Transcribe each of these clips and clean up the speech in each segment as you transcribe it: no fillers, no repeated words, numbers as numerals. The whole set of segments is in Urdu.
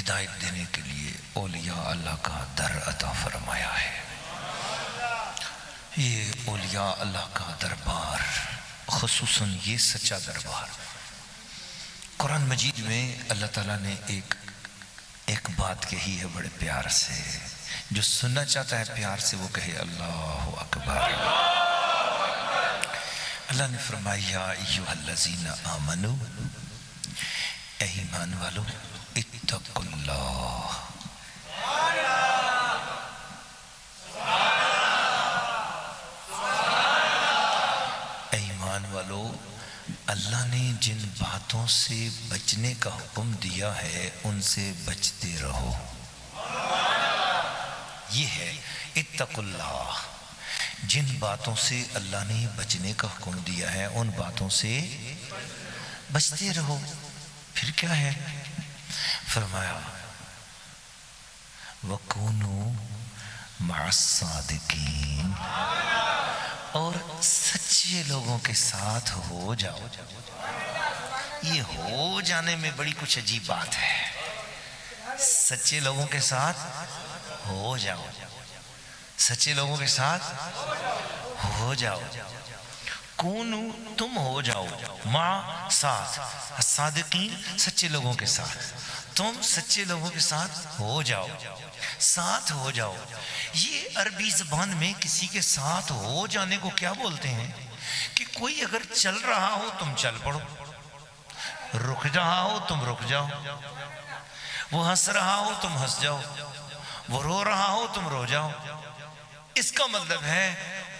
ہدایت دینے کے لیے اولیاء اللہ کا در عطا فرمایا ہے۔ یہ اولیاء اللہ کا دربار، خصوصاً یہ سچا دربار، قرآن مجید میں اللہ تعالیٰ نے ایک بات کہی ہے بڑے پیار سے۔ جو سننا چاہتا ہے پیار سے وہ کہے اللہ اکبر۔ اللہ نے فرمایا یا ایھا الذین آمنو، اے ایمان والو، اتقوا اللہ، اے ایمان والو، اللہ نے جن باتوں سے بچنے کا حکم دیا ہے ان سے بچتے رہو۔ یہ ہے اتقوا اللہ، جن باتوں سے اللہ نے بچنے کا حکم دیا ہے ان باتوں سے بچتے رہو۔ پھر کیا ہے؟ فرمایا وَكُونُوا مَعَ الصَّادِقِينَ، اور سچے لوگوں کے ساتھ ہو جاؤ۔ یہ ہو جانے میں بڑی کچھ عجیب بات ہے۔ سچے لوگوں کے ساتھ ہو جاؤ، سچے لوگوں کے ساتھ ہو جاؤ۔ کونو، تم ہو جاؤ، مع، ساتھ، الصادقین، سچے لوگوں کے ساتھ، تم سچے لوگوں کے ساتھ ہو جاؤ، ساتھ ہو جاؤ۔ یہ عربی زبان میں کسی کے ساتھ ہو جانے کو کیا بولتے ہیں کہ کوئی اگر چل رہا ہو تم چل پڑو، رک رہا ہو تم رک جاؤ، وہ ہنس رہا ہو تم ہنس جاؤ، وہ رو رہا ہو تم رو جاؤ۔ اس کا مطلب ہے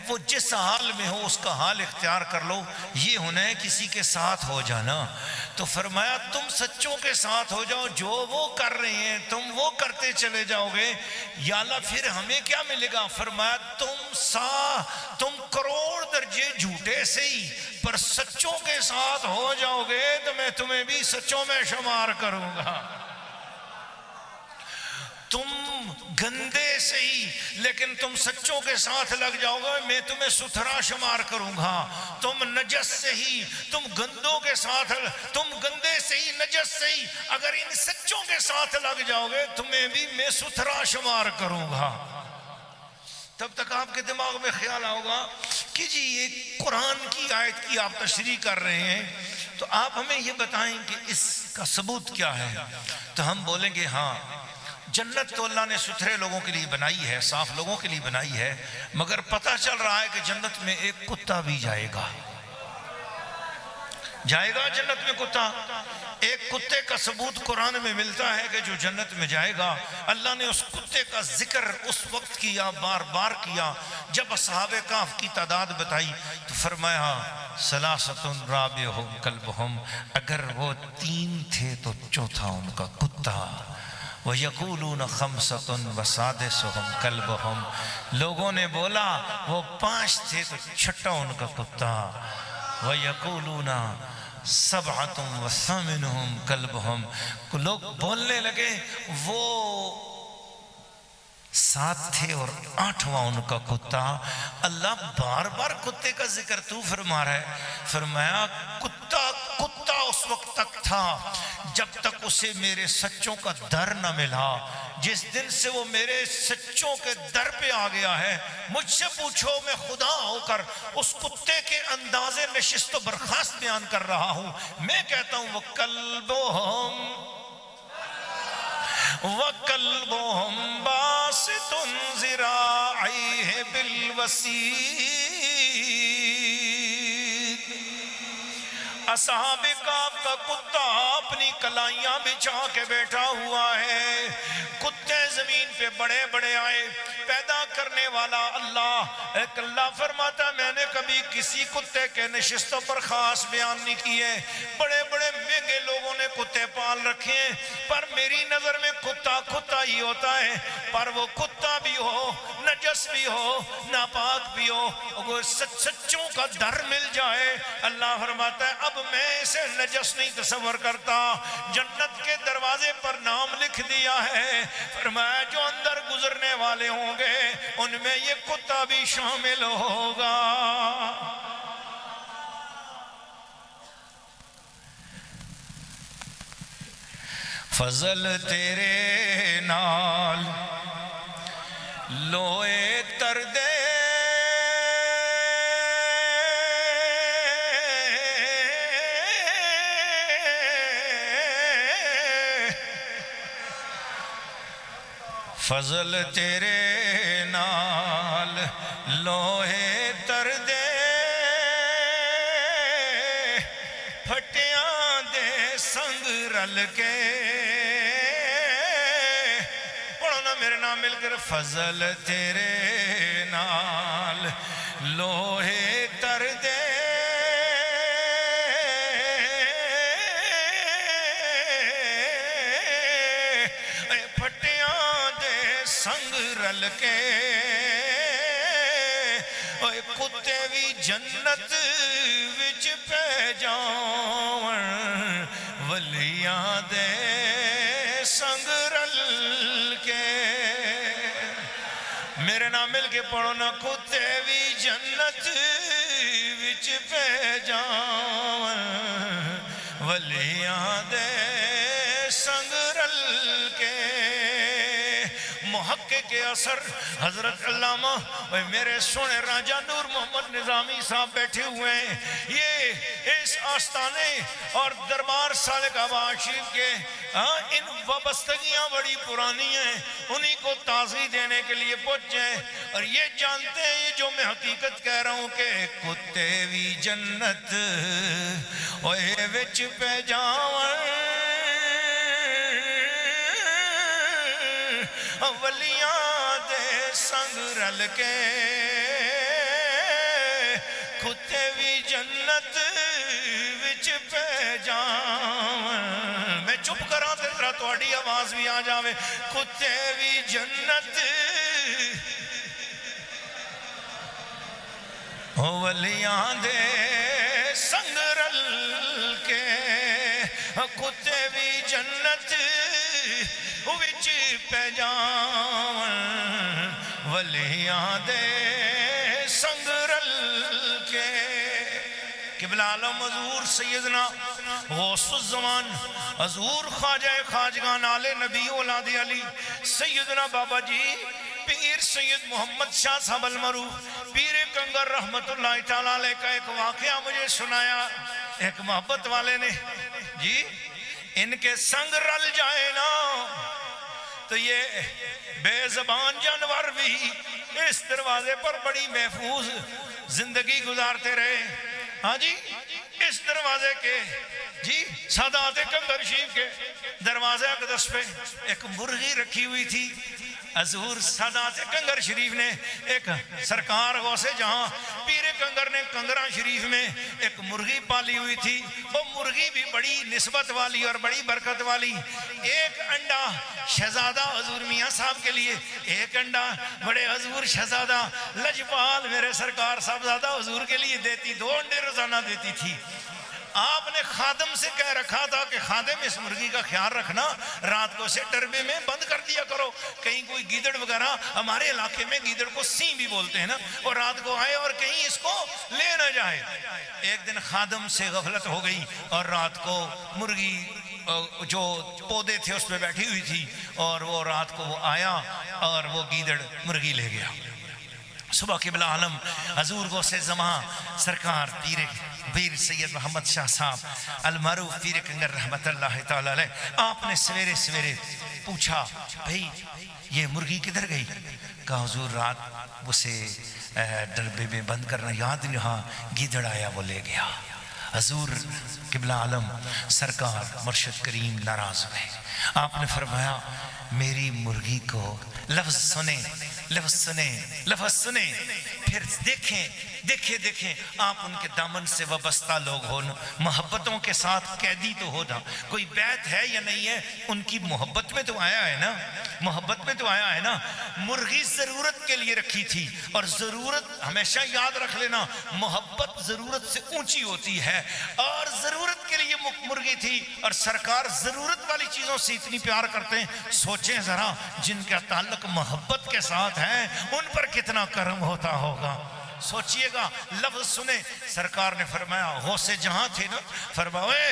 وہ جس حال میں ہو اس کا حال اختیار کر لو۔ یہ ہونا ہے کسی کے ساتھ ہو جانا۔ تو فرمایا تم سچوں کے ساتھ ہو جاؤ، جو وہ کر رہے ہیں تم وہ کرتے چلے جاؤ گے۔ یا اللہ پھر ہمیں کیا ملے گا؟ فرمایا تم کروڑ درجے جھوٹے سے ہی پر سچوں کے ساتھ ہو جاؤ گے تو میں تمہیں بھی سچوں میں شمار کروں گا۔ تم گندے سے ہی لیکن تم سچوں کے ساتھ لگ جاؤ گے، میں تمہیں ستھرا شمار کروں گا۔ تم نجس سے ہی، تم گندوں کے ساتھ، تم گندے سے ہی نجس سے ہی اگر ان سچوں کے ساتھ لگ جاؤ گے تمہیں بھی میں ستھرا شمار کروں گا۔ تب تک آپ کے دماغ میں خیال آؤگا کہ جی یہ قرآن کی آیت کی آپ تشریح کر رہے ہیں تو آپ ہمیں یہ بتائیں کہ اس کا ثبوت کیا ہے؟ تو ہم بولیں گے ہاں جنت تو اللہ نے ستھرے لوگوں کے لیے بنائی ہے، صاف لوگوں کے لیے بنائی ہے، مگر پتہ چل رہا ہے کہ جنت میں ایک کتا بھی جائے گا۔ جائے گا جنت میں کتا؟ ایک کتے کا ثبوت قرآن میں ملتا ہے کہ جو جنت میں جائے گا۔ اللہ نے اس کتے کا ذکر اس وقت کیا، بار بار کیا جب اصحاب کہف کی تعداد بتائی تو فرمایا ثلاثۃ رابعہم کلبہم، اگر وہ 3 تھے تو چوتھا ان کا کتا۔ وَيَقُولُونَ خَمْسَةٌ وَسَادِسُهُمْ كَلْبُهُمْ، لوگوں نے بولا وہ 5 تھے تو چھٹا ان کا کتا۔ وَيَقُولُونَ سَبْعَةٌ وَثَامِنُهُمْ كَلْبُهُمْ، لوگ بولنے لگے وہ 7 تھے اور 8واں ان کا کتا۔ اللہ بار بار کتے کا ذکر تو فرما رہا ہے۔ فرمایا کتا اس وقت تک تھا جب تک اسے میرے سچوں کا در نہ ملا۔ جس دن سے وہ میرے سچوں کے در پہ آ گیا ہے، مجھ سے پوچھو میں خدا ہو کر اس کتے کے انداز نشست و برخاست بیان کر رہا ہوں۔ میں کہتا ہوں وَكَلْبُهُمْ بَاسِطٌ ذِرَاعَيْهِ بِالْوَسِيدِ، اصحاب کہف کا کتا اپنی کلائیاں بچھا کے بیٹھا ہوا ہے۔ کتے زمین پہ بڑے بڑے آئے، پیدا کرنے والا اللہ، ایک اللہ فرماتا میں نے کبھی کسی کتے کے نشست پر خاص بیان نہیں کیے۔ بڑے بڑے مہنگے لوگوں نے کتے پال رکھے ہیں پر میری نظر میں کتا کتا ہی ہوتا ہے، پر وہ کتا بھی ہو، نجس بھی ہو، ناپاک بھی ہو، اگر سچوں کا در مل جائے اللہ فرماتا ہے اب میں اسے نجس نہیں تصور کرتا۔ جنت کے دروازے پر نام لکھ دیا ہے، فرمایا جو اندر گزرنے والے ہوں گے ان میں یہ کتا بھی شامل ہوگا۔ فضل تیرے نال لوئے تر دے فضل تیرے نال لوہے تر دے پھٹیاں دے سنگ رل کے پڑھو نا میرے نام مل کر فضل تیرے نال لوہے تر دے سنگ رل کے اوے کتے بھی جنت وچ پہ جاون ولیاں دے سنگ رل کے میرے نام مل کے پڑھو نا کتے بھی جنت وچ پہ جاون ولیاں دے سنگ رل کے محقق اثر حضرت علامہ میرے سونے راجہ نور محمد نظامی صاحب بیٹھے ہوئے ہیں یہ اس آستانے اور دربار صالح آباد شریف کے ان وابستگیاں بڑی پرانی ہیں انہی کو تازی دینے کے لیے پہنچے ہیں اور یہ جانتے ہیں یہ جو میں حقیقت کہہ رہا ہوں کہ کتے بھی جنت اوے وچ پہ جاون ولیاں دے سنگ رل کے کتے بھی جنت وچ پہ جاون میں چپ کراں تے ذرا تہاڈی آواز بھی آ جاوے کتے بھی جنت ولیاں دے سنگ رل کے کتے بھی جنت وچ پہ جاون ولیاں دے سنگ رل کے قبلہ عالم حضور سیدنا غوث الزمان حضور خواجہ خواجگان آل نبی اولاد علی سیدنا بابا جی پیر سید محمد شاہ صاحب المعروف پیر کنگر رحمت اللہ تعالیٰ علیہ کا ایک واقعہ مجھے سنایا ایک محبت والے نے جی ان کے سنگ رل جائے نا تو یہ بے زبان جانور بھی اس دروازے پر بڑی محفوظ زندگی گزارتے رہے ہاں جی اس دروازے کے جی سادات کنگر شریف کے دروازے اقدس پہ ایک مرغی رکھی ہوئی تھی حضور سادات کنگر شریف نے ایک سرکار غوث جہاں پیر کنگر نے کنگرہ شریف میں ایک مرغی پالی ہوئی تھی وہ مرغی بھی بڑی نسبت والی اور بڑی برکت والی ایک انڈا شہزادہ حضور میاں صاحب کے لیے ایک انڈا بڑے حضور شہزادہ لجپال میرے سرکار صاحبزادہ حضور کے لیے دیتی 2 انڈے روزانہ دیتی تھی آپ نے خادم سے کہہ رکھا تھا کہ خادم اس مرغی کا خیال رکھنا رات کو اسے ڈربے میں بند کر دیا کرو کہیں کوئی گیدڑ وغیرہ ہمارے علاقے میں گیدڑ کو سین بھی بولتے ہیں نا اور رات کو آئے اور کہیں اس کو لے نہ جائے ایک دن خادم سے غفلت ہو گئی اور رات کو مرغی جو پودے تھے اس پہ بیٹھی ہوئی تھی اور وہ رات کو وہ آیا اور وہ گیدڑ مرغی لے گیا صبح قبلہ عالم حضور غوث زمان سرکار پیر سید محمد شاہ صاحب المعروف پیر کنگر رحمت اللہ تعالیٰ علیہ آپ نے سویرے سویرے پوچھا بھئی یہ مرغی کدھر گئی کہا حضور رات اسے ڈربے میں بند کرنا یاد یہاں گیدڑ آیا وہ لے گیا حضور قبلہ عالم سرکار مرشد کریم ناراض ہوئے آپ نے فرمایا میری مرغی کو لفظ سنیں پھر دیکھیں آپ ان کے دامن سے وابستہ لوگ ہو محبتوں کے ساتھ قیدی تو ہو نا کوئی بیعت ہے یا نہیں ہے ان کی محبت میں تو آیا ہے نا مرغی ضرورت کے لیے رکھی تھی اور ضرورت ہمیشہ یاد رکھ لینا محبت ضرورت سے اونچی ہوتی ہے اور ضرورت کے لیے مرغی تھی اور سرکار ضرورت والی چیزوں سے اتنی پیار کرتے ہیں سوچیں ذرا جن کا تعلق محبت کے ساتھ ہے ان پر کتنا کرم ہوتا ہوگا سوچئے گا لفظ سنیں سرکار نے فرمایا غوث جہاں تھے نا فرمایا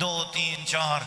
2 3 4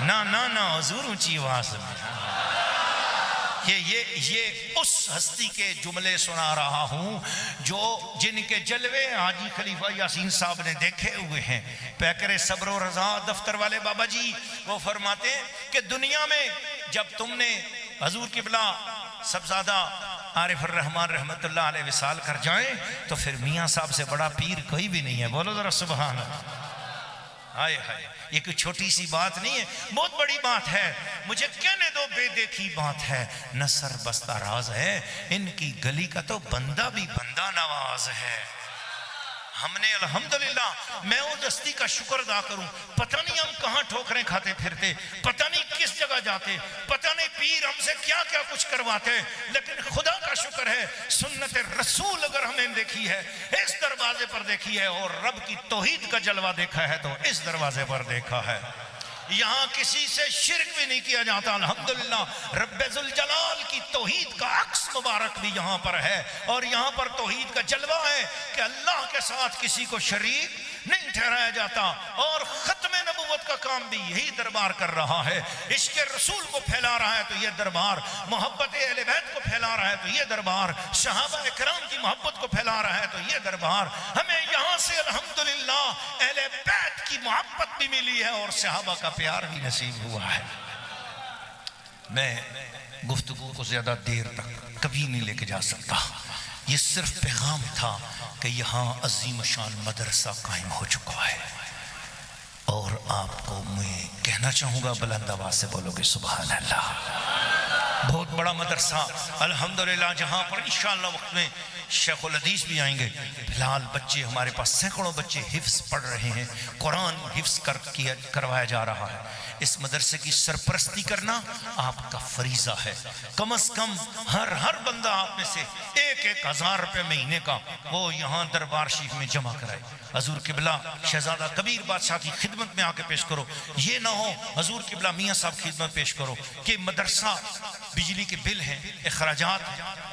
نہ حضور اونچی آواز میں یہ اس ہستی کے جملے سنا رہا ہوں جو جن کے جلوے حاجی خلیفہ یاسین صاحب نے دیکھے ہوئے ہیں. پیکر صبر و رضا دفتر والے بابا جی وہ فرماتے ہیں کہ دنیا میں جب تم نے حضور قبلہ سبزادہ عارف الرحمن رحمت اللہ علیہ وصال کر جائیں تو پھر میاں صاحب سے بڑا پیر کوئی بھی نہیں ہے. بولو ذرا سبحان اللہ. ہائے ہائے یہ کوئی چھوٹی سی بات نہیں ہے, بہت بڑی بات ہے. مجھے کہنے دو بے دیکھی بات ہے, نثر بستہ راز ہے, ان کی گلی کا تو بندہ بھی بندہ نواز ہے. ہم نے الحمدللہ, میں اس ہستی کا شکر ادا کروں. پتہ نہیں ہم کہاں ٹھوکریں کھاتے پھرتے, پتہ نہیں کس جگہ جاتے, پتہ نہیں پیر ہم سے کیا کیا کچھ کرواتے, لیکن خدا کا شکر ہے سنت رسول اگر ہم نے دیکھی ہے اس دروازے پر دیکھی ہے, اور رب کی توحید کا جلوہ دیکھا ہے تو اس دروازے پر دیکھا ہے. یہاں کسی سے شرک بھی نہیں کیا جاتا الحمدللہ. رب ذوالجلال کی توحید کا عکس مبارک بھی یہاں پر ہے, اور یہاں پر توحید کا جلوہ ہے کہ اللہ کے ساتھ کسی کو شریک نہیں ٹھہرایا جاتا. اور ختم نبوت کا کام بھی یہی دربار کر رہا ہے. عشق رسول کو پھیلا رہا ہے تو یہ دربار, محبت اہل بیت کو پھیلا رہا ہے تو یہ دربار, صحابہ کرام کی محبت کو پھیلا رہا ہے تو یہ دربار. ہمیں یہاں سے الحمدللہ اہل بیت کی محبت بھی ملی ہے اور صحابہ کا پیار بھی نصیب ہوا ہے. میں گفتگو کو زیادہ دیر تک کبھی نہیں لے کے جا سکتا. یہ صرف پیغام تھا کہ یہاں عظیم شان مدرسہ قائم ہو چکا ہے, اور آپ کو میں کہنا چاہوں گا بلند آواز سے بولو گے سبحان اللہ. بہت بڑا مدرسہ الحمدللہ, جہاں پر انشاءاللہ وقت میں شیخ الحدیث بھی آئیں گے. فی الحال بچے ہمارے پاس سینکڑوں بچے حفظ پڑھ رہے ہیں, قرآن حفظ کروایا جا رہا ہے. اس مدرسے کی سرپرستی کرنا آپ کا فریضہ ہے. کم از کم ہر بندہ آپ میں سے 1,000 روپے مہینے کا وہ یہاں دربار شریف میں جمع کرائے. حضور قبلہ شہزادہ کبیر بادشاہ کی خدمت میں آ کے پیش کرو. یہ نہ ہو حضور قبلہ میاں صاحب کی خدمت پیش کرو کہ مدرسہ بجلی کے بل ہیں, اخراجات ہیں.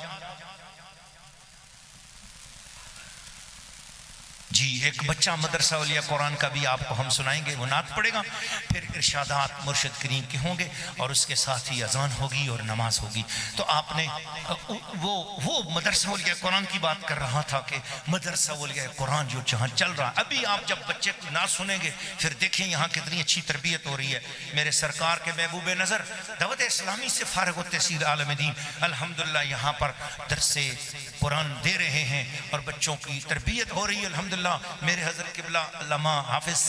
جی ایک بچہ مدرسہ اولیاء قرآن کا بھی آپ کو ہم سنائیں گے, وہ نعت پڑھے گا, پھر ارشادات مرشد کریم کے ہوں گے, اور اس کے ساتھ ہی اذان ہوگی اور نماز ہوگی. تو آپ نے وہ مدرسہ اولیاء قرآن کی بات کر رہا تھا کہ مدرسہ اولیاء قرآن جو جہاں چل رہا, ابھی آپ جب بچے کو نعت سنیں گے پھر دیکھیں یہاں کتنی اچھی تربیت ہو رہی ہے. میرے سرکار کے محبوب نظر دعوت اسلامی سے فارغ التحصیل عالم دین الحمدللہ یہاں پر درس قرآن دے رہے ہیں اور بچوں کی تربیت ہو رہی ہے الحمدللہ. میرے حضرت قبلہ علامہ حافظ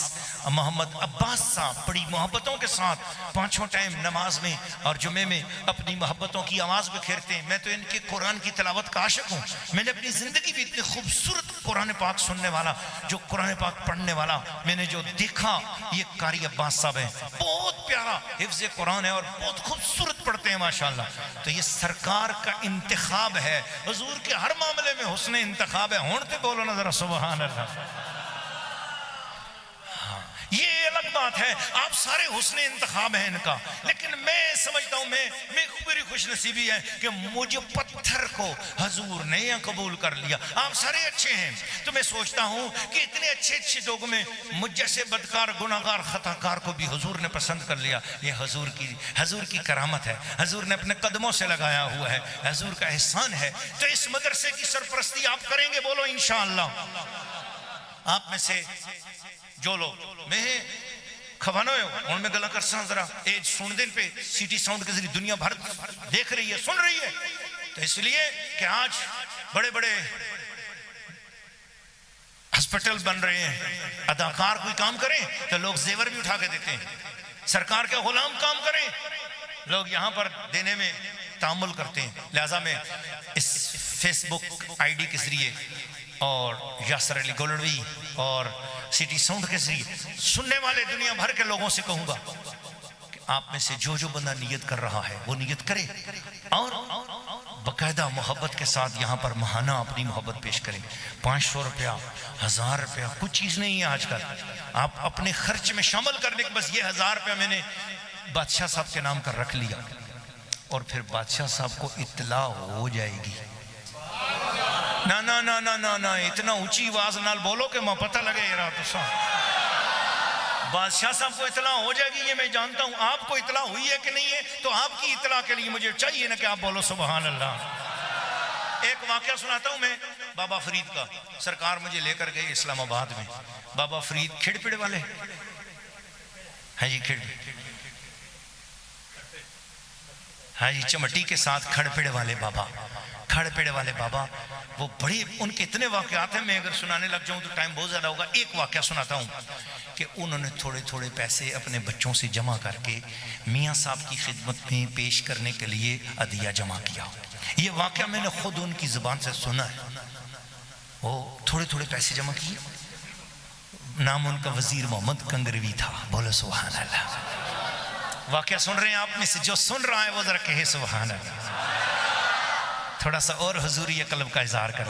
محمد عباس صاحب بڑی محبتوں کے ساتھ 5 ٹائم نماز میں اور جمعے میں اپنی محبتوں کی آواز بکھیرتے ہیں. میں تو ان کے قرآن کی تلاوت کا عاشق ہوں. میں نے اپنی زندگی بھی اتنی خوبصورت قرآن پاک سننے والا, جو قرآن پاک پڑھنے والا میں نے جو دیکھا, یہ قاری عباس صاحب ہیں. بہت پیارا حفظ قرآن ہے اور بہت خوبصورت پڑھتے ہیں ماشاءاللہ. تو یہ سرکار کا انتخاب ہے, حضور کے ہر معاملے میں حسن انتخاب ہے. ہونتے بولو نا ذرا سبحان اللہ. یہ الگ بات ہے, آپ سارے حسن انتخاب ہیں ان کا, لیکن میں سمجھتا ہوں میں میری خوش نصیبی ہے کہ مجھے پتھر کو حضور نے قبول کر لیا. آپ سارے اچھے ہیں, تو میں سوچتا ہوں کہ اتنے اچھے لوگ میں مجھ جیسے بدکار گناہگار خطاکار کو بھی حضور نے پسند کر لیا. یہ حضور کی کرامت ہے, حضور نے اپنے قدموں سے لگایا ہوا ہے, حضور کا احسان ہے. تو اس مدرسے کی سرپرستی آپ کریں گے, بولو انشاءاللہ. آپ میں سے جو لوگ میں کھوانا ہو ان میں گلا کرساں ذرا ایج سن دن پہ سٹی ساؤنڈ کے ذریعے دنیا بھر دیکھ رہی ہے, سن رہی ہے. تو اس لیے کہ آج بڑے بڑے ہسپٹل بن رہے ہیں, اداکار کوئی کام کریں تو لوگ زیور بھی اٹھا کے دیتے ہیں. سرکار کے غلام کام کریں, لوگ یہاں پر دینے میں تعامل کرتے ہیں. لہذا میں اس فیس بک آئی ڈی کے ذریعے اور یاسر علی گولڑوی اور سٹی ساؤنڈ کے ذریعے سننے والے دنیا بھر کے لوگوں سے کہوں گا کہ آپ میں سے جو بندہ نیت کر رہا ہے وہ نیت کرے, اور باقاعدہ محبت کے ساتھ یہاں پر ماہانہ اپنی محبت پیش کریں. 500 روپیہ 1000 روپیہ کچھ چیز نہیں ہے آج کل. آپ اپنے خرچ میں شامل کرنے کے, بس یہ 1000 روپیہ میں نے بادشاہ صاحب کے نام کر رکھ لیا, اور پھر بادشاہ صاحب کو اطلاع ہو جائے گی. نا اتنا اونچی آواز نال بولو کہ ماں پتہ لگے. بادشاہ صاحب کو اطلاع ہو جائے گی یہ میں جانتا ہوں، آپ کو اطلاع ہوئی ہے کہ نہیں ہے؟ تو آپ کی اطلاع کے لیے مجھے چاہیے نا کہ آپ بولو سبحان اللہ۔ ایک واقعہ سناتا ہوں میں بابا فرید کا، سرکار مجھے لے کر گئے اسلام آباد میں۔ بابا فرید کھڑ پڑ والے ہاں جی، کھڑ، ہاں جی، چمٹی کے ساتھ کھڑ پڑ والے بابا، کھڑ پڑ والے بابا، وہ بڑے، ان کے اتنے واقعات ہیں، میں اگر سنانے لگ جاؤں تو ٹائم بہت زیادہ ہوگا۔ ایک واقعہ سناتا ہوں کہ انہوں نے تھوڑے تھوڑے پیسے اپنے بچوں سے جمع کر کے میاں صاحب کی خدمت میں پیش کرنے کے لیے عطیہ جمع کیا۔ یہ واقعہ میں نے خود ان کی زبان سے سنا ہے۔ وہ تھوڑے تھوڑے پیسے جمع کیے، نام ان کا وزیر محمد کنگروی تھا، بولو سبحان اللہ۔ واقعہ سن رہے ہیں آپ میں سے؟ جو سن رہا ہے وہ ذرا کہے سبحان اللہ، تھوڑا سا اور حضوری قلب کا اظہار کرو۔